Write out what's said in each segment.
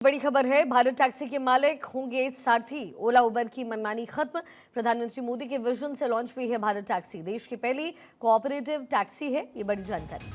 बड़ी खबर है, भारत टैक्सी के मालिक होंगे सारथी। ओला उबर की मनमानी खत्म। प्रधानमंत्री मोदी के विजन से लॉन्च हुई है भारत टैक्सी। देश की पहली कोऑपरेटिव टैक्सी है, ये बड़ी जानकारी।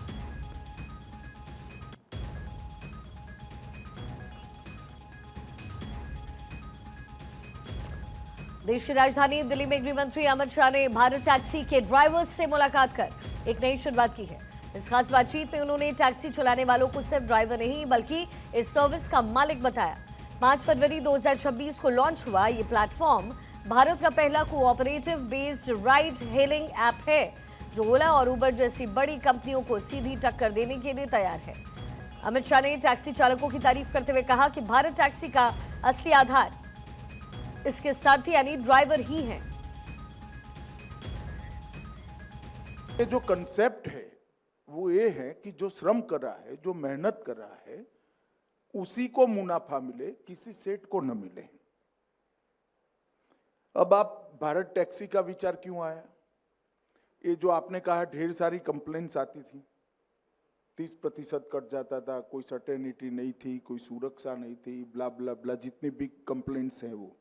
देश की राजधानी दिल्ली में गृह मंत्री अमित शाह ने भारत टैक्सी के ड्राइवर्स से मुलाकात कर एक नई शुरुआत की है। इस खास बातचीत में उन्होंने टैक्सी चलाने वालों को सिर्फ ड्राइवर नहीं बल्कि इस सर्विस का मालिक बताया। 5 फरवरी 2026 को लॉन्च हुआ ये प्लेटफॉर्म भारत का पहला cooperative based ride hailing app है, जो ओला और उबर जैसी बड़ी कंपनियों को सीधी टक्कर देने के लिए तैयार है। अमित शाह ने टैक्सी चालकों की तारीफ करते हुए कहा कि भारत टैक्सी का असली आधार इसके सारथी यानी ड्राइवर ही हैं। ये जो कंसेप्ट है वो ये है कि जो श्रम कर रहा है, जो मेहनत कर रहा है, उसी को मुनाफा मिले, किसी सेठ को न मिले। अब आप भारत टैक्सी का विचार क्यों आया? ये जो आपने कहा ढेर सारी कंप्लेंट्स आती थी, 30% कट जाता था, कोई सर्टेनिटी नहीं थी, कोई सुरक्षा नहीं थी, ब्ला ब्ला ब्ला, जितनी भी कंप्लेंट्स हैं वो,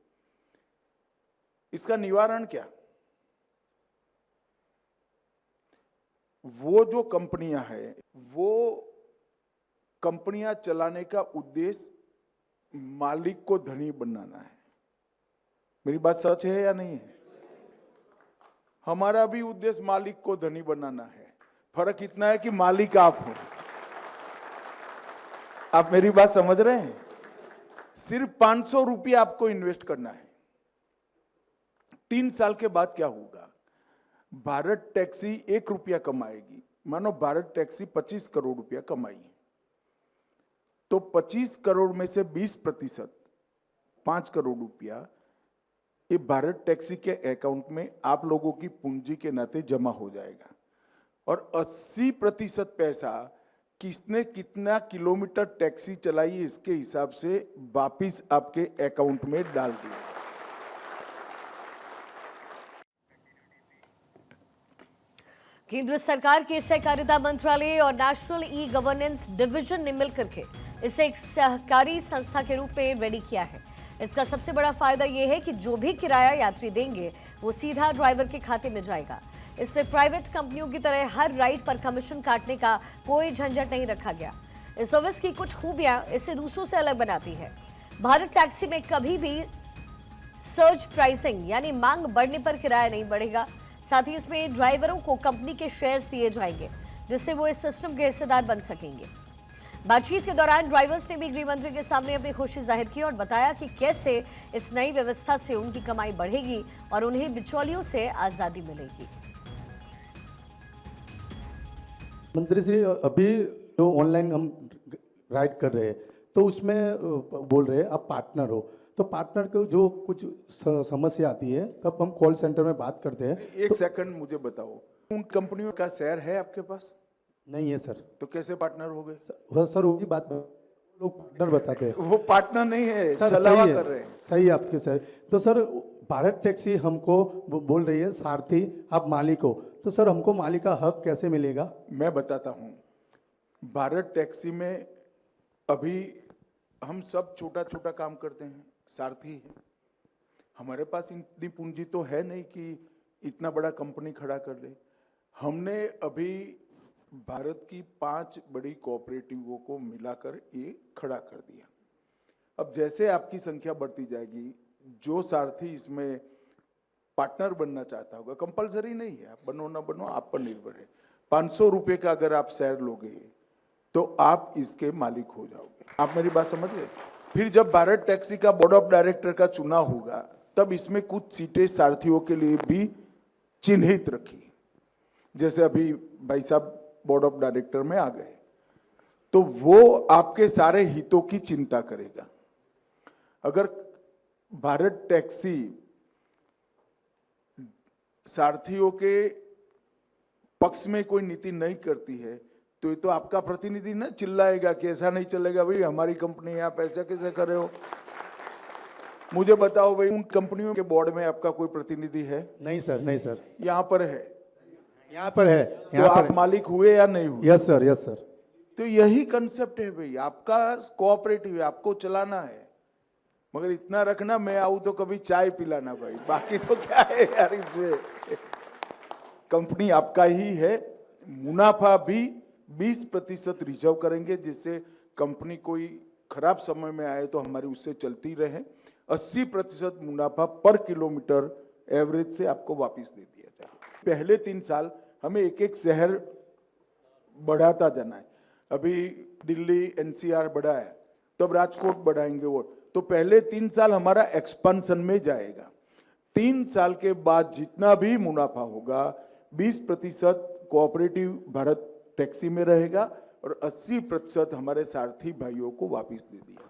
इसका निवारण क्या? वो जो कंपनियां हैं, वो कंपनियां चलाने का उद्देश्य मालिक को धनी बनाना है। मेरी बात सच है या नहीं है? हमारा भी उद्देश्य मालिक को धनी बनाना है। फर्क इतना है कि मालिक आप हो। आप मेरी बात समझ रहे हैं? सिर्फ 500 रुपये आपको इन्वेस्ट करना है। 3 साल के बाद क्या होगा? भारत टैक्सी 1 रुपया कमाएगी। मानो भारत टैक्सी 25 करोड़ रुपया कमाई, तो 25 करोड़ में से 20%, 5 करोड़ रुपया, ये भारत टैक्सी के अकाउंट में आप लोगों की पूंजी के नाते जमा हो जाएगा। और 80% पैसा किसने कितना किलोमीटर टैक्सी चलाई इसके हिसाब से वापिस आपके अकाउंट में डाल दिया। केंद्र सरकार के सहकारिता मंत्रालय और नेशनल ई गवर्नेंस डिवीजन ने मिलकर के इसे एक सहकारी संस्था के रूप में रेडी किया है। इसका सबसे बड़ा फायदा यह है कि जो भी किराया यात्री देंगे वो सीधा ड्राइवर के खाते में जाएगा। इसमें प्राइवेट कंपनियों की तरह हर राइड पर कमीशन काटने का कोई झंझट नहीं रखा गया। इस सर्विस की कुछ खूबियां इसे दूसरों से अलग बनाती है। भारत टैक्सी में कभी भी सर्ज प्राइसिंग यानी मांग बढ़ने पर किराया नहीं बढ़ेगा। साथ ही इसमें ड्राइवरों को कंपनी के शेयर्स दिए जाएंगे, जिससे वो इस सिस्टम के हिस्सेदार बन सकेंगे। बातचीत के दौरान ड्राइवर्स ने भी गृह मंत्री के सामने अपनी खुशी जाहिर की और बताया कि कैसे इस नई व्यवस्था से उनकी कमाई बढ़ेगी और उन्हें बिचौलियों से आजादी मिलेगी। मंत्री जी, अभी जो ऑनलाइन हम राइड कर रहे हैं तो उसमें बोल रहे हैं आप पार्टनर हो, तो पार्टनर को जो कुछ समस्या आती है तब हम कॉल सेंटर में बात करते हैं। एक सेकंड मुझे बताओ, उन कंपनियों का शेयर है आपके पास? नहीं है सर। तो कैसे पार्टनर हो गए? सर वही बात लोग पार्टनर बताते हैं। वो पार्टनर नहीं है, सर, छलावा कर रहे हैं। सही है आपके सर। तो सर भारत टैक्सी हमको बोल रही है सारथी आप मालिक हो, तो सर हमको मालिक का हक कैसे मिलेगा? मैं बताता हूँ। भारत टैक्सी में अभी हम सब छोटा छोटा काम करते हैं, सारथी है। हमारे पास इतनी पूंजी तो है नहीं कि इतना बड़ा कंपनी खड़ा कर दे। हमने अभी भारत की 5 बड़ी कोऑपरेटिवों को मिलाकर ये खड़ा कर दिया। अब जैसे आपकी संख्या बढ़ती जाएगी, जो सारथी इसमें पार्टनर बनना चाहता होगा, कंपलसरी नहीं है, आप बनो ना बनो आप पर निर्भर है। 500 रुपये का अगर आप शेयर लोगे तो आप इसके मालिक हो जाओगे। आप मेरी बात समझ गए? फिर जब भारत टैक्सी का बोर्ड ऑफ डायरेक्टर का चुनाव होगा, तब इसमें कुछ सीटें सारथियों के लिए भी चिन्हित रखी। जैसे अभी भाई साहब बोर्ड ऑफ डायरेक्टर में आ गए, तो वो आपके सारे हितों की चिंता करेगा। अगर भारत टैक्सी सारथियों के पक्ष में कोई नीति नहीं करती है, तो ये तो आपका प्रतिनिधि ना चिल्लाएगा कि ऐसा नहीं चलेगा भाई, हमारी कंपनी है, आप ऐसा कैसे कर रहे हो। मुझे बताओ भाई, उन कंपनियों के बोर्ड में आपका कोई प्रतिनिधि है? नहीं सर, नहीं सर। यहाँ पर है? यहाँ पर है। तो आप मालिक हुए या नहीं हुए? Yes sir, yes sir. तो यही कंसेप्ट है भाई, आपका कोऑपरेटिव है, आपको चलाना है, मगर इतना रखना मैं आऊं तो कभी चाय पिलाना भाई, बाकी तो क्या है यार इसमें। कंपनी आपका ही है, मुनाफा भी 20% रिजर्व करेंगे, जिससे कंपनी कोई खराब समय में आए तो हमारी उससे चलती रहे। 80% मुनाफा पर किलोमीटर एवरेज से आपको वापस दे दिया जाए। पहले 3 साल हमें एक एक शहर बढ़ाता जाना है। अभी दिल्ली एनसीआर बढ़ा है, तब राजकोट बढ़ाएंगे वो, तो पहले 3 साल हमारा एक्सपेंशन में जाएगा। 3 साल के बाद जितना भी मुनाफा होगा 20% कोऑपरेटिव भारत टैक्सी में रहेगा और 80% हमारे सारथी भाइयों को वापस दे दिया।